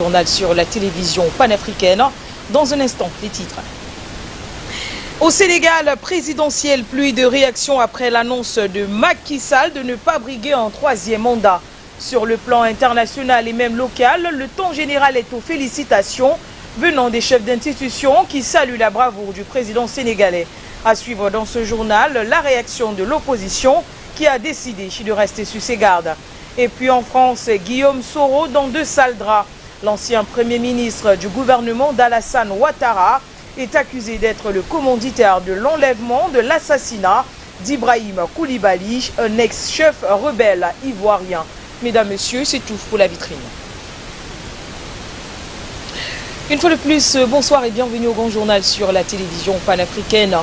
Journal sur la télévision panafricaine. Dans un instant, les titres. Au Sénégal, présidentielle, pluie de réactions après l'annonce de Macky Sall de ne pas briguer un troisième mandat. Sur le plan international et même local, le ton général est aux félicitations venant des chefs d'institution qui saluent la bravoure du président sénégalais. À suivre dans ce journal, la réaction de l'opposition qui a décidé de rester sur ses gardes. Et puis en France, Guillaume Soro dans deux sales draps. L'ancien Premier ministre du gouvernement d'Alassane Ouattara est accusé d'être le commanditaire de l'enlèvement, de l'assassinat d'Ibrahim Koulibaly, un ex-chef rebelle ivoirien. Mesdames, Messieurs, c'est tout pour la vitrine. Une fois de plus, bonsoir et bienvenue au Grand Journal sur la télévision panafricaine.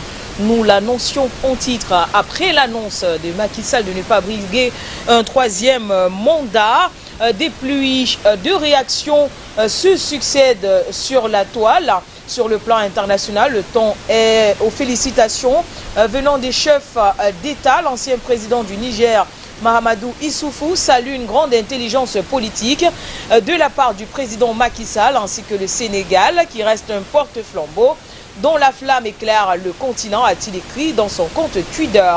Nous l'annoncions en titre après l'annonce de Macky Sall de ne pas briguer un troisième mandat. Des pluies de réactions se succèdent sur la toile. Sur le plan international, le ton est aux félicitations venant des chefs d'État. L'ancien président du Niger, Mahamadou Issoufou, salue une grande intelligence politique de la part du président Macky Sall ainsi que le Sénégal qui reste un porte-flambeau dont la flamme éclaire le continent, a-t-il écrit dans son compte Twitter.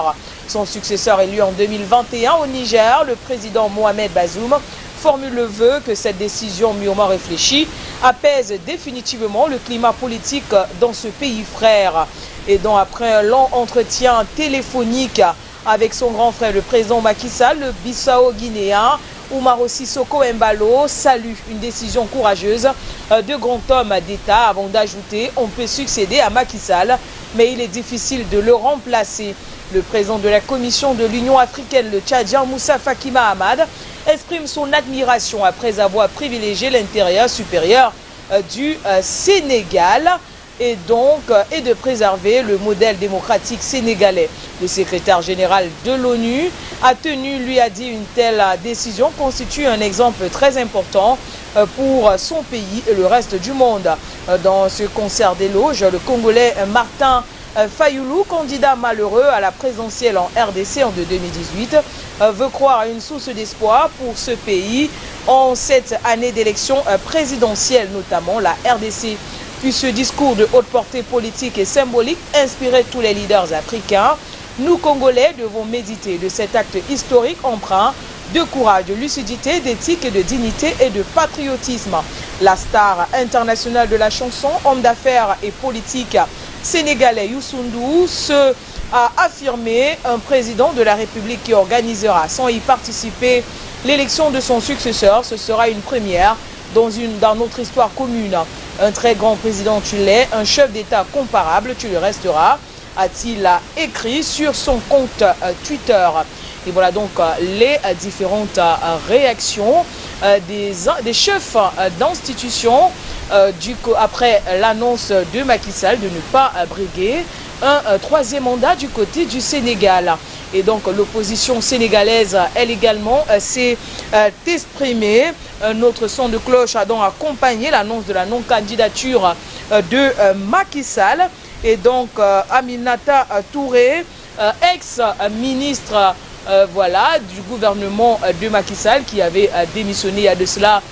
Son successeur élu en 2021 au Niger, le président Mohamed Bazoum, formule le vœu que cette décision mûrement réfléchie apaise définitivement le climat politique dans ce pays frère. Et donc après un long entretien téléphonique avec son grand frère, le président Macky Sall, le Bissau-Guinéen Umaro Sissoko Embalo salue une décision courageuse de grand homme d'État avant d'ajouter « On peut succéder à Macky Sall, mais il est difficile de le remplacer ». Le président de la Commission de l'Union africaine, le Tchadien Moussa Faki Mahamat, exprime son admiration après avoir privilégié l'intérêt supérieur du Sénégal et de préserver le modèle démocratique sénégalais. Le secrétaire général de l'ONU lui a dit une telle décision constitue un exemple très important pour son pays et le reste du monde. Dans ce concert d'éloges, le Congolais Martin Fayoulou, candidat malheureux à la présidentielle en RDC en 2018, veut croire à une source d'espoir pour ce pays en cette année d'élection présidentielle, notamment la RDC. Puis ce discours de haute portée politique et symbolique inspirait tous les leaders africains. Nous, Congolais, devons méditer de cet acte historique empreint de courage, de lucidité, d'éthique, de dignité et de patriotisme. La star internationale de la chanson, homme d'affaires et politique sénégalais Youssou N'Dour a affirmé un président de la République qui organisera sans y participer l'élection de son successeur. Ce sera une première dans notre histoire commune. Un très grand président tu l'es, un chef d'État comparable tu le resteras, a-t-il écrit sur son compte Twitter. Et voilà donc les différentes réactions des chefs d'institutions après l'annonce de Macky Sall de ne pas briguer un troisième mandat du côté du Sénégal. Et donc l'opposition sénégalaise, elle également, s'est exprimée. Notre son de cloche a donc accompagné l'annonce de la non-candidature de Macky Sall. Et donc Aminata Touré, ex-ministre du gouvernement de Macky Sall, qui avait démissionné il y a de cela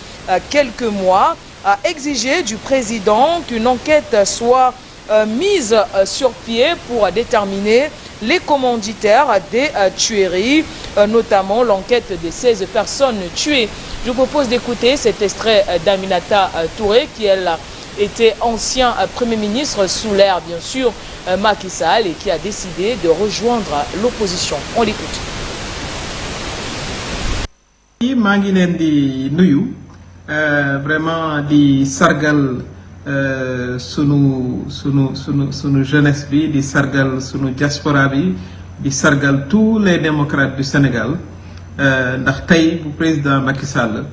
quelques mois, a exigé du président qu'une enquête soit mise sur pied pour déterminer les commanditaires des tueries, notamment l'enquête des 16 personnes tuées. Je vous propose d'écouter cet extrait d'Aminata Touré, qui elle était ancien Premier ministre sous l'ère bien sûr Macky Sall et qui a décidé de rejoindre l'opposition. On l'écoute. maa ngi leen di nuyu vraiment di sargal sunu jeunesse bi, di sargal sunu diaspora bi, di sargal tous les démocrates du Sénégal ndax tey bu président Macky Sall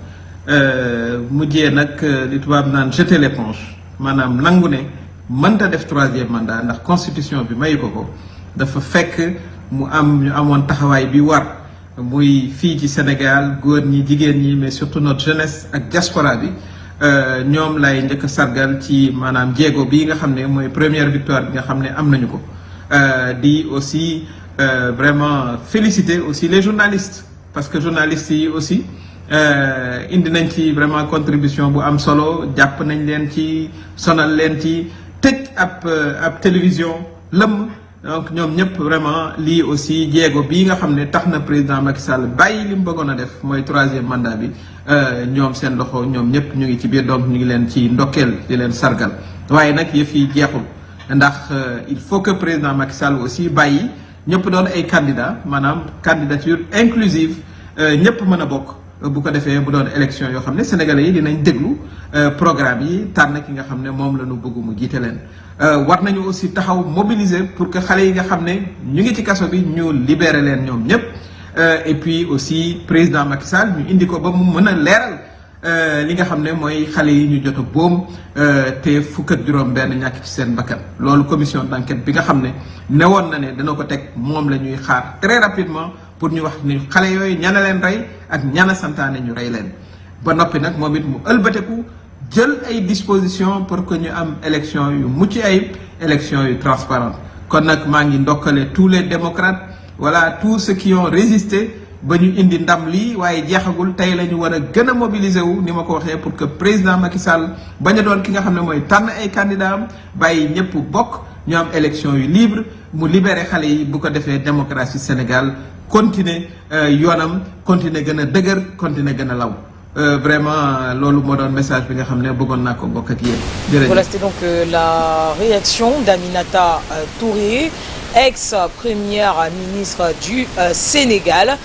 mujjee nag li tubaab naan jeter l'éponge maanaam nangu ne mënta def troisième mandat ndax constitution bi mayu ko dafa fekk mu am ñu amoon taxawaay bi war muy fii ci Sénégal góor ñi jigéen ñi mais surtout notre jeunesse ak diaspora bi ñoom lay njëkk a sargal ci maanaam jéego bii nga xam ne mooy première victoire bi nga xam ne am nañu ko di aussi vraiment féliciter aussi les journalistes parce que journalistes yi aussi indi nañ ci vraiment contribution bu am solo jàpp nañ leen ci sonal leen ci tëj ab télévision lëmm donc ñoom ñëpp vraiment lii aussi jéego bii nga xam ne tax na président Macky Sall bàyyi li mu bëggoon a def mooy 3e mandat bi ñoom seen loxo ñoom ñëpp ñu ngi ci biir donc ñu ngi leen ci ndokkeel di leen sargal waaye nag yëf yi jeexul ndax il faut que président Macky Sall aussi bàyyi ñëpp doon ay candidats maanaam candidature inclusive ñëpp mën a bokk bu ko defee bu doon élection yoo xam ne sénégalais yi dinañ déglu programme yi tànn ki nga xam ne moom la ñu bëgg mu jiite leen. war nañu aussi taxaw mobiliser pour que xale yi nga xam ne ñu ngi ci kaso bi ñu libérer leen ñoom ñëpp et puis aussi président Macky Sall ñu indi ko ba mu mën a leeral li nga xam ne mooy xale yi ñu jot a boom te fukk ak juróom-benn ñàkk ci seen bakkan loolu commission d'enquête bi nga xam ne newoon na ne dana ko teg moom la ñuy xaar très rapidement pour ñu wax ni xale yooyu ñana leen rey ak ñana santaane ñu rey leen ba noppi nag moom it mu ëlbateku jël ay dispositions pour que ñu am élection yu mucc ayib élection yu transparente kon nag maa ngi ndokkale tous les démocrates voilà tous ceux qui ont résisté ba ñu indi ndam lii waaye jeexagul tey la ñu war a gën a mobiliser wu ni ma ko waxee pour que président Macky Sall bañ a doon ki nga xam ne mooy tànn ay candidats am bàyyi ñëpp bokk ñu am élection yu libre mu libéré xale yi bu ko defee démocratie Sénégal continuer yoonam continuer gën a dëgër continuer gën a law vraiment loolu moo doon message bi nga xam ne bëggoon naa ko bokk ak yéen. Voilà, c'était donc la réaction d'Aminata Touré, ex-première ministre du Sénégal,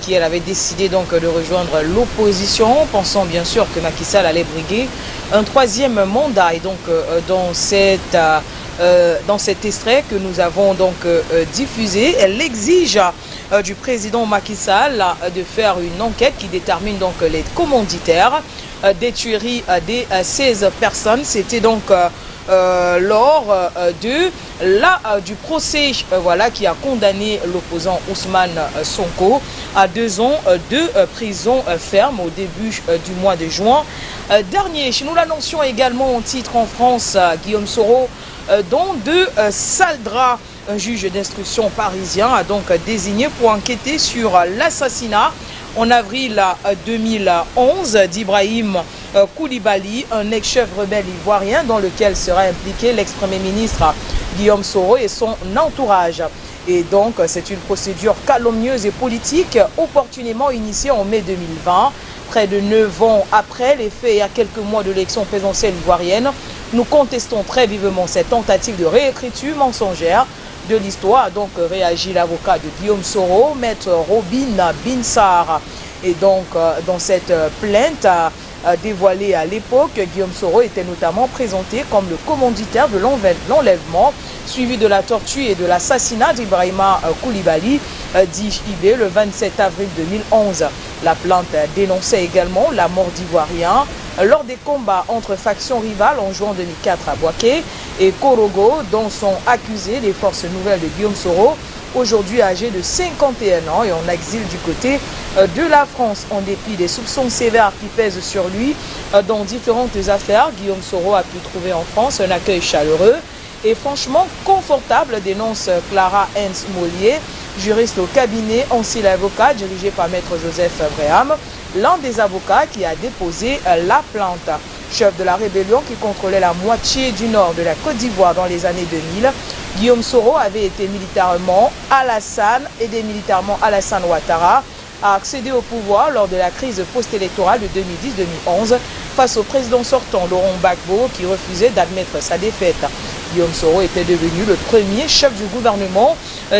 qui elle avait décidé donc de rejoindre l'opposition, pensant bien sûr que Macky Sall allait briguer un 3e mandat. Et donc dans cet extrait que nous avons donc diffusé, elle exige du président Macky Sall de faire une enquête qui détermine donc les commanditaires des tueries des 16 personnes. C'était donc lors du procès voilà, qui a condamné l'opposant Ousmane Sonko à 2 ans de prison ferme au début du mois de juin dernier. Nous l'annoncions également en titre en France, Guillaume Soro, dont de sales draps. Un juge d'instruction parisien a donc désigné pour enquêter sur l'assassinat en avril 2011 d'Ibrahim Koulibaly, un ex-chef rebelle ivoirien dans lequel sera impliqué l'ex-premier ministre Guillaume Soro et son entourage. Et donc, c'est une procédure calomnieuse et politique opportunément initiée en mai 2020. Près de 9 ans après les faits et à quelques mois de l'élection présidentielle ivoirienne, nous contestons très vivement cette tentative de réécriture mensongère de l'histoire. A donc réagi l'avocat de Guillaume Soro, maître Robin Binsar. Et donc, dans cette plainte dévoilée à l'époque, Guillaume Soro était notamment présenté comme le commanditaire de l'enlèvement, suivi de la torture et de l'assassinat d'Ibrahima Koulibaly, dit IB, le 27 avril 2011. La plainte dénonçait également la mort d'Ivoiriens lors des combats entre factions rivales en juin 2004 à Boaké et Korogo, dont sont accusées les forces nouvelles de Guillaume Soro, aujourd'hui âgé de 51 ans et en exil du côté de la France. En dépit des soupçons sévères qui pèsent sur lui dans différentes affaires, Guillaume Soro a pu trouver en France un accueil chaleureux et franchement confortable, dénonce Clara Hens Mollier, juriste au cabinet ancien avocat dirigé par maître Joseph Breham, l'un des avocats qui a déposé la plainte. Chef de la rébellion qui contrôlait la moitié du nord de la Côte d'Ivoire dans les années 2000, Guillaume Soro avait été militairement aidé militairement Alassane Ouattara à accéder au pouvoir lors de la crise post-électorale de 2010-2011 face au président sortant Laurent Gbagbo qui refusait d'admettre sa défaite. Guillaume Soro était devenu le premier chef du gouvernement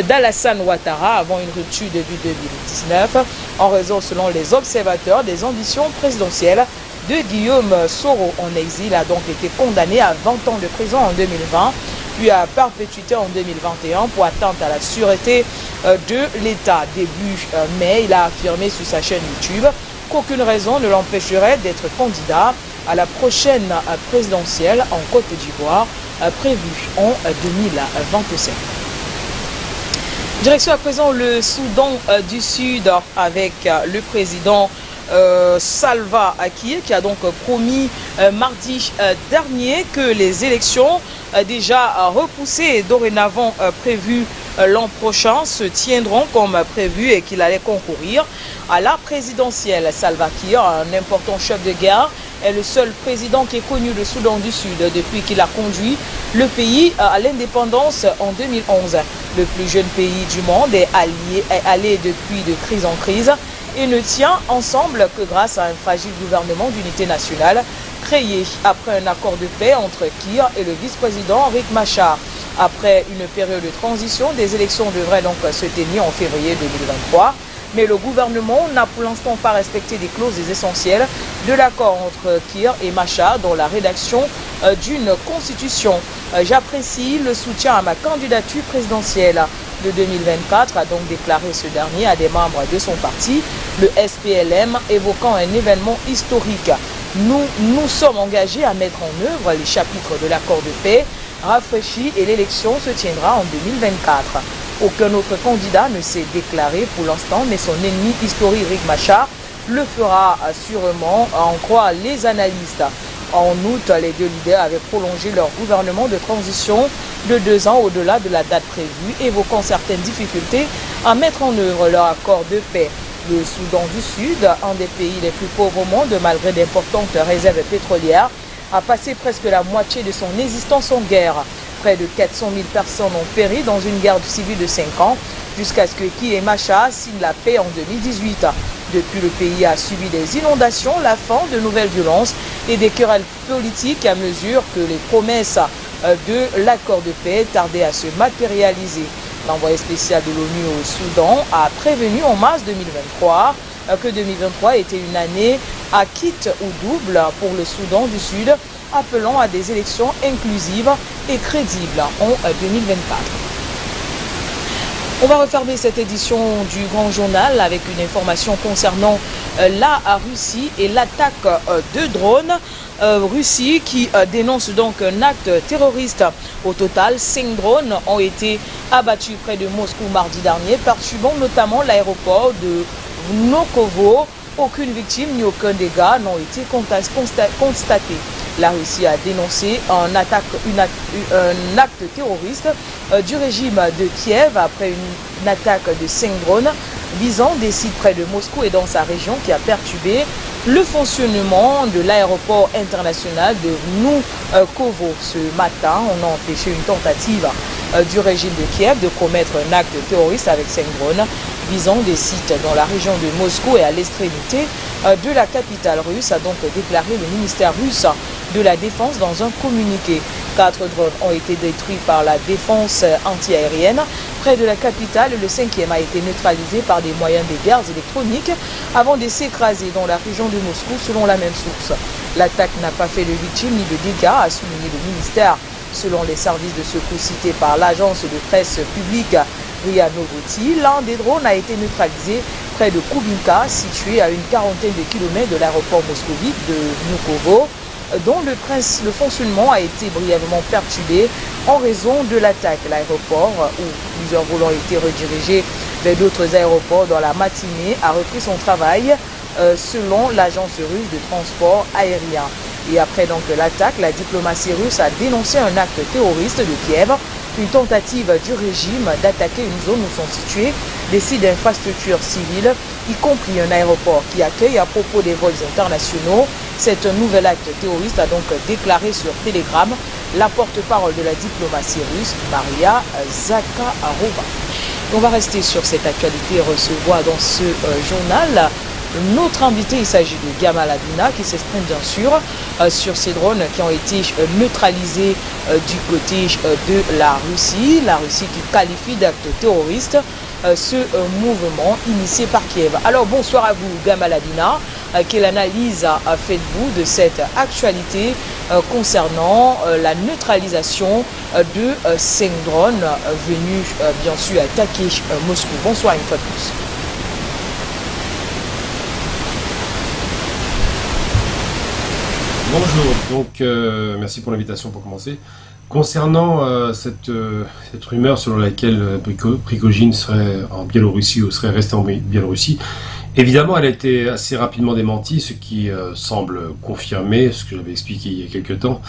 d'Alassane Ouattara avant une rupture début 2019 en raison, selon les observateurs, des ambitions présidentielles de Guillaume Soro. En exil a donc été condamné à 20 ans de prison en 2020, puis à perpétuité en 2021 pour atteinte à la sûreté de l'État. Début mai, il a affirmé sur sa chaîne YouTube qu'aucune raison ne l'empêcherait d'être candidat à la prochaine présidentielle en Côte d'Ivoire, prévue en 2027. Direction à présent le Soudan du Sud avec le président Salva Kiir qui a donc promis mardi dernier que les élections déjà repoussées et dorénavant prévues l'an prochain se tiendront comme prévu et qu'il allait concourir à la présidentielle. Salva Kiir, un important chef de guerre, est le seul président qui est connu du Soudan du Sud depuis qu'il a conduit le pays à l'indépendance en 2011. Le plus jeune pays du monde est allé depuis de crise en crise et ne tient ensemble que grâce à un fragile gouvernement d'unité nationale créé après un accord de paix entre Kiir et le vice-président Riek Machar. Après une période de transition, des élections devraient donc se tenir en février 2023. Mais le gouvernement n'a pour l'instant pas respecté des clauses essentielles de l'accord entre Kiir et Machar dans la rédaction d'une constitution. J'apprécie le soutien à ma candidature présidentielle de 2024, a donc déclaré ce dernier à des membres de son parti, le SPLM, évoquant un événement historique. Nous sommes engagés à mettre en œuvre les chapitres de l'accord de paix rafraîchi et l'élection se tiendra en 2024. Aucun autre candidat ne s'est déclaré pour l'instant, mais son ennemi historique Riek Machar le fera sûrement, à en croire les analystes. En août, les deux leaders avaient prolongé leur gouvernement de transition de 2 ans au-delà de la date prévue, évoquant certaines difficultés à mettre en œuvre leur accord de paix. Le Soudan du Sud, un des pays les plus pauvres au monde, malgré d'importantes réserves pétrolières, a passé presque la moitié de son existence en guerre. Près de 400 000 personnes ont péri dans une guerre civile de 5 ans, jusqu'à ce que Kiir et Machar signent la paix en 2018. Depuis, le pays a subi des inondations, la fin de nouvelles violences et des querelles politiques à mesure que les promesses de l'accord de paix tardaient à se matérialiser. L'envoyé spécial de l'ONU au Soudan a prévenu en mars 2023 que 2023 était une année à quitte ou double pour le Soudan du Sud, appelant à des élections inclusives et crédibles en 2024. On va refermer cette édition du Grand Journal avec une information concernant la Russie et l'attaque de drones. Russie qui dénonce donc un acte terroriste. Au total, 5 drones ont été abattus près de Moscou mardi dernier, perturbant notamment l'aéroport de Vnukovo. Aucune victime ni aucun dégât n'ont été constatés. La Russie a dénoncé un acte terroriste du régime de Kiev après une attaque de 5 drones visant des sites près de Moscou et dans sa région qui a perturbé le fonctionnement de l'aéroport international de Vnukovo. Ce matin, on a empêché une tentative du régime de Kiev de commettre un acte terroriste avec 5 drones visant des sites dans la région de Moscou et à l'extrémité de la capitale russe, a donc déclaré le ministère russe de la Défense dans un communiqué. 4 drones ont été détruits par la défense antiaérienne près de la capitale. Le 5e a été neutralisé par des moyens de guerre électroniques avant de s'écraser dans la région de Moscou, selon la même source. L'attaque n'a pas fait de victimes ni de dégâts, a souligné le ministère. Selon les services de secours cités par l'agence de presse publique RIA Novosti, l'un des drones a été neutralisé près de Kubinka, situé à une quarantaine de kilomètres de l'aéroport moscovite de Vnukovo, dont le fonctionnement a été brièvement perturbé en raison de l'attaque. L'aéroport, où plusieurs vols ont été redirigés vers d'autres aéroports dans la matinée, a repris son travail selon l'agence russe de transport aérien. Et après donc l'attaque, la diplomatie russe a dénoncé un acte terroriste de Kiev, une tentative du régime d'attaquer une zone où sont situés des sites d'infrastructures civiles, y compris un aéroport qui accueille à propos des vols internationaux. C'est un nouvel acte terroriste, a donc déclaré sur Telegram la porte-parole de la diplomatie russe, Maria Zakharova. On va rester sur cette actualité et recevoir dans ce journal notre invité. Il s'agit de Gamal Adina qui s'exprime bien sûr sur ces drones qui ont été neutralisés du côté de la Russie. La Russie qui qualifie d'acte terroriste ce mouvement initié par Kiev. Alors bonsoir à vous Gamal Adina. Quelle analyse faites-vous de cette actualité concernant la neutralisation de 5 drones venus bien sûr attaquer Moscou? Bonsoir une fois de plus. Bonjour, donc merci pour l'invitation pour commencer. Concernant cette rumeur selon laquelle Prigojine serait en Biélorussie ou serait resté en Biélorussie, Évidemment, elle a été assez rapidement démentie, ce qui semble confirmer ce que j'avais expliqué il y a quelques temps,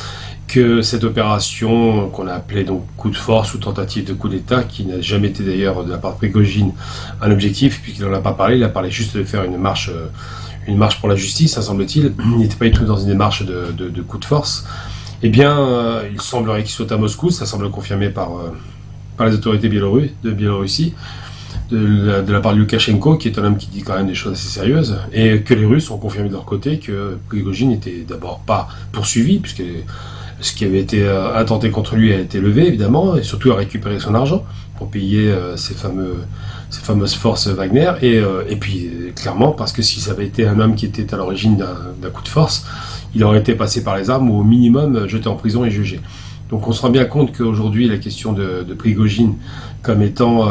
que cette opération qu'on a appelée donc coup de force ou tentative de coup d'État, qui n'a jamais été d'ailleurs de la part de Prigojine un objectif, puisqu'il n'en a pas parlé, il a parlé juste de faire une marche pour la justice, semble-t-il. Il n'était pas du tout dans une démarche de coup de force. Eh bien, il semblerait qu'il soit à Moscou, ça semble confirmé par les autorités de Biélorussie, de la part de Loukachenko, qui est un homme qui dit quand même des choses assez sérieuses, et que les Russes ont confirmé de leur côté que Prigojine n'était d'abord pas poursuivi, puisque ce qui avait été intenté contre lui a été levé, évidemment, et surtout a récupéré son argent pour payer ces fameuses forces Wagner, et puis clairement, parce que si ça avait été un homme qui était à l'origine d'un coup de force, il aurait été passé par les armes, ou au minimum jeté en prison et jugé. Donc on se rend bien compte qu'aujourd'hui, la question de Prigojine comme étant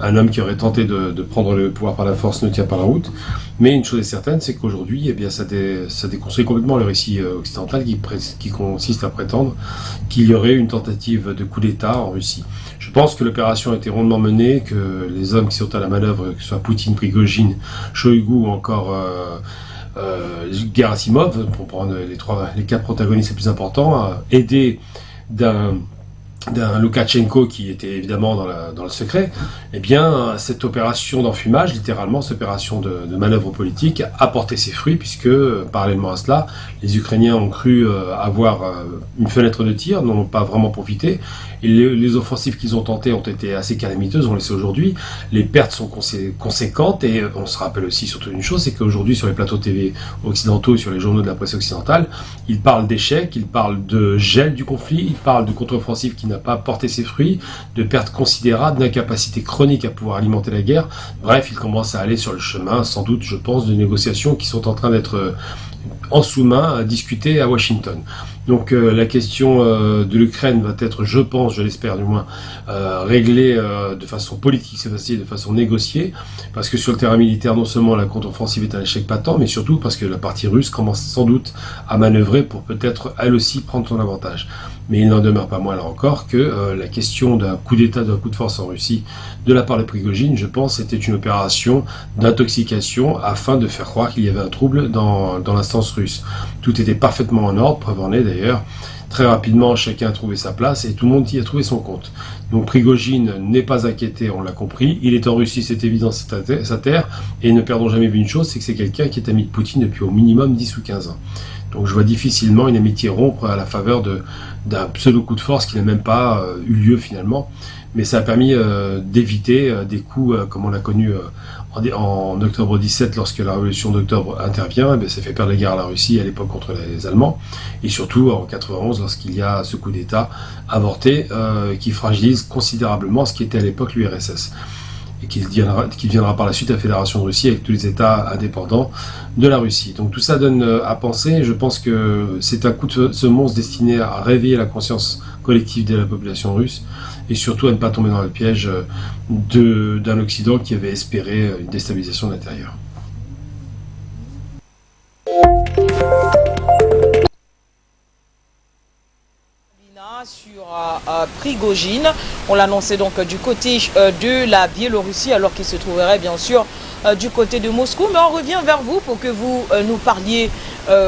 un homme qui aurait tenté de prendre le pouvoir par la force ne tient pas la route. Mais une chose est certaine, c'est qu'aujourd'hui, eh bien, ça déconstruit complètement le récit occidental qui consiste à prétendre qu'il y aurait une tentative de coup d'État en Russie. Je pense que l'opération a été rondement menée, que les hommes qui sont à la manœuvre, que ce soit Poutine, Prigojine, Shoigu ou encore Gerasimov, pour prendre les 4 protagonistes les plus importants, aidés d'un Loukachenko qui était évidemment dans le secret, eh bien, cette opération d'enfumage, littéralement, cette opération de manœuvre politique, a porté ses fruits, puisque, parallèlement à cela, les Ukrainiens ont cru avoir une fenêtre de tir, n'en ont pas vraiment profité, et les offensives qu'ils ont tentées ont été assez calamiteuses, on le sait aujourd'hui, les pertes sont conséquentes, et on se rappelle aussi surtout une chose, c'est qu'aujourd'hui, sur les plateaux TV occidentaux et sur les journaux de la presse occidentale, ils parlent d'échecs, ils parlent de gel du conflit, ils parlent de contre-offensive qui n'a pas porté ses fruits, de pertes considérables, d'incapacité chronique à pouvoir alimenter la guerre. Bref, ils commencent à aller sur le chemin, sans doute, je pense, de négociations qui sont en train d'être en sous-main discutées à Washington. Donc la question de l'Ukraine va être, je pense, je l'espère du moins, réglée de façon politique, c'est facile, de façon négociée, parce que sur le terrain militaire, non seulement la contre-offensive est un échec patent, mais surtout parce que la partie russe commence sans doute à manœuvrer pour peut-être elle aussi prendre son avantage. Mais il n'en demeure pas moins là encore que la question d'un coup d'État, d'un coup de force en Russie de la part de Prigojine, je pense, était une opération d'intoxication afin de faire croire qu'il y avait un trouble dans l'instance russe. Tout était parfaitement en ordre, preuve en est d'ailleurs. Très rapidement, chacun a trouvé sa place et tout le monde y a trouvé son compte. Donc Prigojine n'est pas inquiété, on l'a compris. Il est en Russie, c'est évident, c'est sa terre. Et ne perdons jamais vu une chose, c'est que c'est quelqu'un qui est ami de Poutine depuis au minimum 10 ou 15 ans. Donc je vois difficilement une amitié rompre à la faveur d'un pseudo coup de force qui n'a même pas eu lieu finalement. Mais ça a permis d'éviter des coups comme on l'a connu en octobre 17 lorsque la révolution d'octobre intervient. Eh ça fait perdre la guerre à la Russie à l'époque contre les Allemands. Et surtout en 91 lorsqu'il y a ce coup d'État avorté qui fragilise considérablement ce qui était à l'époque l'URSS. Et qui deviendra par la suite la Fédération de Russie avec tous les États indépendants de la Russie. Donc tout ça donne à penser, je pense que c'est un coup de semonce destiné à réveiller la conscience collective de la population russe, et surtout à ne pas tomber dans le piège d'un Occident qui avait espéré une déstabilisation de l'intérieur. Sur Prigojine, on l'annonçait donc du côté de la Biélorussie, alors qu'il se trouverait bien sûr du côté de Moscou. Mais on revient vers vous pour que vous nous parliez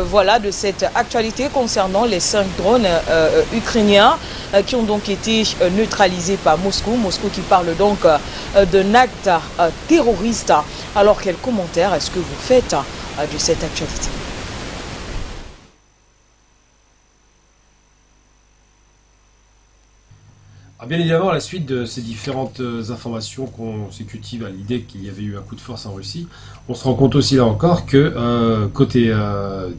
voilà, de cette actualité concernant les 5 drones ukrainiens qui ont donc été neutralisés par Moscou. Moscou qui parle donc d'un acte terroriste. Alors quel commentaire est-ce que vous faites de cette actualité ? Bien évidemment, à la suite de ces différentes informations consécutives à l'idée qu'il y avait eu un coup de force en Russie, on se rend compte aussi là encore que côté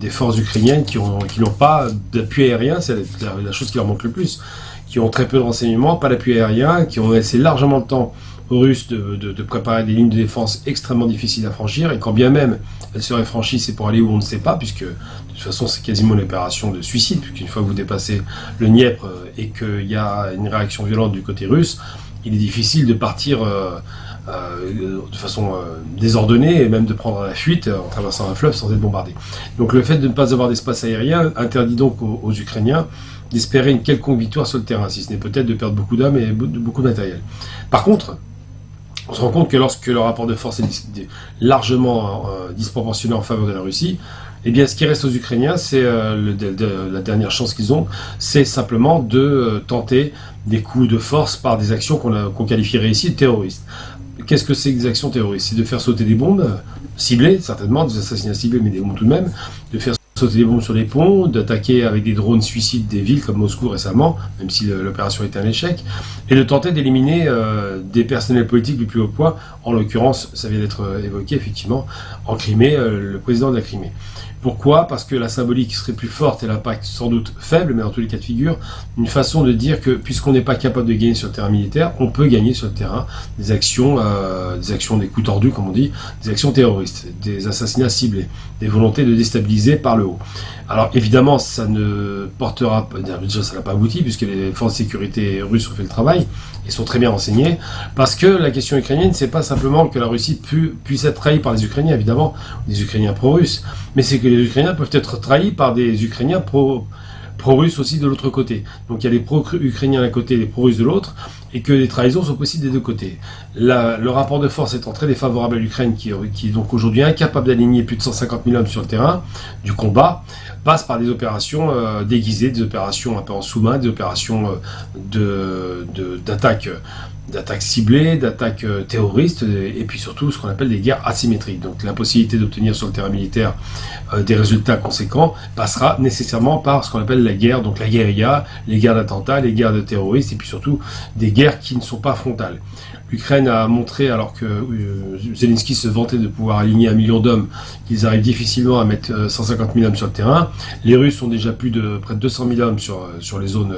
des forces ukrainiennes qui n'ont pas d'appui aérien, c'est la chose qui leur manque le plus, qui ont très peu de renseignements, pas d'appui aérien, qui ont laissé largement le temps aux Russes de préparer des lignes de défense extrêmement difficiles à franchir, et quand bien même elles seraient franchies, c'est pour aller où on ne sait pas, puisque de toute façon c'est quasiment une opération de suicide, puisqu'une fois que vous dépassez le Dniepr et qu'il y a une réaction violente du côté russe, il est difficile de partir de façon désordonnée et même de prendre la fuite en traversant un fleuve sans être bombardé. Donc le fait de ne pas avoir d'espace aérien interdit donc aux Ukrainiens d'espérer une quelconque victoire sur le terrain, si ce n'est peut-être de perdre beaucoup d'hommes et beaucoup de matériel. Par contre, on se rend compte que lorsque le rapport de force est largement disproportionné en faveur de la Russie, eh bien, ce qui reste aux Ukrainiens, c'est la dernière chance qu'ils ont, c'est simplement de tenter des coups de force par des actions qu'on qualifierait ici de terroristes. Qu'est-ce que c'est que des actions terroristes? C'est de faire sauter des bombes ciblées, certainement, des assassinats ciblés, mais des bombes tout de même, de faire sauter des bombes sur les ponts, d'attaquer avec des drones suicides des villes comme Moscou récemment, même si l'opération était un échec, et de tenter d'éliminer des personnels politiques du plus haut poids, en l'occurrence, ça vient d'être évoqué effectivement, en Crimée, le président de la Crimée. Pourquoi? Parce que la symbolique serait plus forte et l'impact sans doute faible, mais dans tous les cas de figure, une façon de dire que puisqu'on n'est pas capable de gagner sur le terrain militaire, on peut gagner sur le terrain des actions, des coups tordus, comme on dit, des actions terroristes, des assassinats ciblés, des volontés de déstabiliser par le haut. Alors évidemment, ça ne portera pas, déjà ça n'a pas abouti, puisque les forces de sécurité russes ont fait le travail, et sont très bien renseignés, parce que la question ukrainienne, c'est pas simplement que la Russie puisse être trahie par les Ukrainiens, évidemment, des Ukrainiens pro-russes, mais c'est que les Ukrainiens peuvent être trahis par des Ukrainiens pro-russes aussi de l'autre côté. Donc il y a les pro-ukrainiens d'un côté et les pro-russes de l'autre, et que les trahisons sont possibles des deux côtés. Le rapport de force étant très défavorable à l'Ukraine, qui est donc aujourd'hui incapable d'aligner plus de 150 000 hommes sur le terrain du combat, passe par des opérations déguisées, des opérations un peu en sous-main, des opérations d'attaque ciblées, d'attaques terroristes, et puis surtout ce qu'on appelle des guerres asymétriques. Donc l'impossibilité d'obtenir sur le terrain militaire des résultats conséquents passera nécessairement par ce qu'on appelle la guerre, donc la guérilla, les guerres d'attentats, les guerres de terroristes, et puis surtout des guerres qui ne sont pas frontales. L'Ukraine a montré, alors que Zelensky se vantait de pouvoir aligner 1 million d'hommes, qu'ils arrivent difficilement à mettre 150 000 hommes sur le terrain. Les Russes ont déjà plus de près de 200 000 hommes sur les zones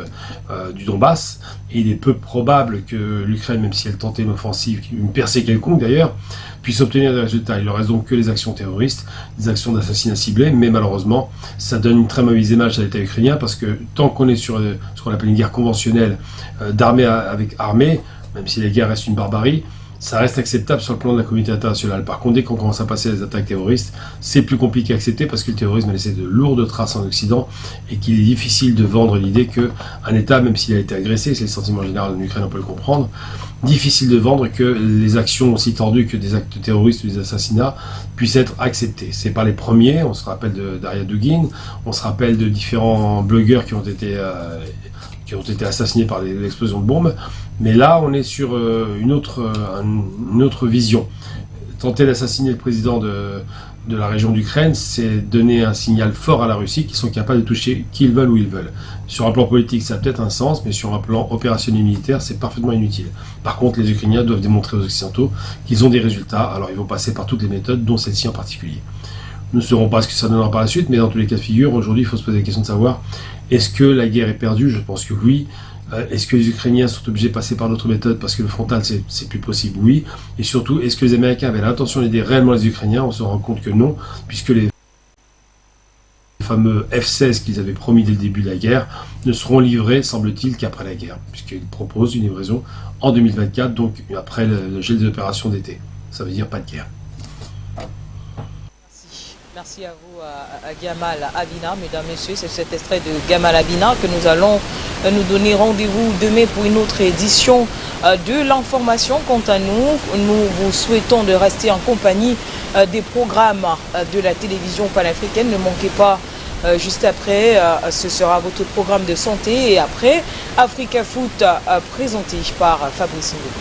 du Donbass. Et il est peu probable que l'Ukraine, même si elle tentait une offensive, une percée quelconque d'ailleurs, puisse obtenir des résultats. Il ne reste donc que les actions terroristes, des actions d'assassinat ciblés, mais malheureusement, ça donne une très mauvaise image à l'État ukrainien, parce que tant qu'on est sur ce qu'on appelle une guerre conventionnelle, d'armée avec armée, même si la guerre reste une barbarie, ça reste acceptable sur le plan de la communauté internationale. Par contre, dès qu'on commence à passer à des attaques terroristes, c'est plus compliqué à accepter, parce que le terrorisme a laissé de lourdes traces en Occident, et qu'il est difficile de vendre l'idée qu'un État, même s'il a été agressé, c'est le sentiment général en Ukraine, on peut le comprendre, difficile de vendre que les actions aussi tordues que des actes terroristes ou des assassinats puissent être acceptées. C'est pas les premiers, on se rappelle de Daria Dugin, on se rappelle de différents blogueurs qui ont été assassinés par l'explosion de bombes, mais là on est sur une autre vision. Tenter d'assassiner le président de la région d'Ukraine, c'est donner un signal fort à la Russie qu'ils sont capables de toucher qui ils veulent où ils veulent. Sur un plan politique, ça a peut-être un sens, mais sur un plan opérationnel militaire, c'est parfaitement inutile. Par contre, les Ukrainiens doivent démontrer aux Occidentaux qu'ils ont des résultats, alors ils vont passer par toutes les méthodes, dont celle-ci en particulier. Nous ne saurons pas ce que ça donnera par la suite, mais dans tous les cas de figure, aujourd'hui, il faut se poser la question de savoir, est-ce que la guerre est perdue? Je pense que oui. Est-ce que les Ukrainiens sont obligés de passer par d'autres méthodes parce que le frontal c'est plus possible? Oui. Et surtout, est-ce que les Américains avaient l'intention d'aider réellement les Ukrainiens? On se rend compte que non, puisque les fameux F-16 qu'ils avaient promis dès le début de la guerre ne seront livrés, semble-t-il, qu'après la guerre, puisqu'ils proposent une livraison en 2024, donc après le gel des opérations d'été. Ça veut dire pas de guerre. Merci à vous, à Gamal Abina. Mesdames, Messieurs, c'est cet extrait de Gamal Abina que nous allons nous donner rendez-vous demain pour une autre édition de l'information. Quant à nous, nous vous souhaitons de rester en compagnie des programmes de la télévision panafricaine. Ne manquez pas, juste après, ce sera votre programme de santé. Et après, Africa Foot, présenté par Fabrice Ngou.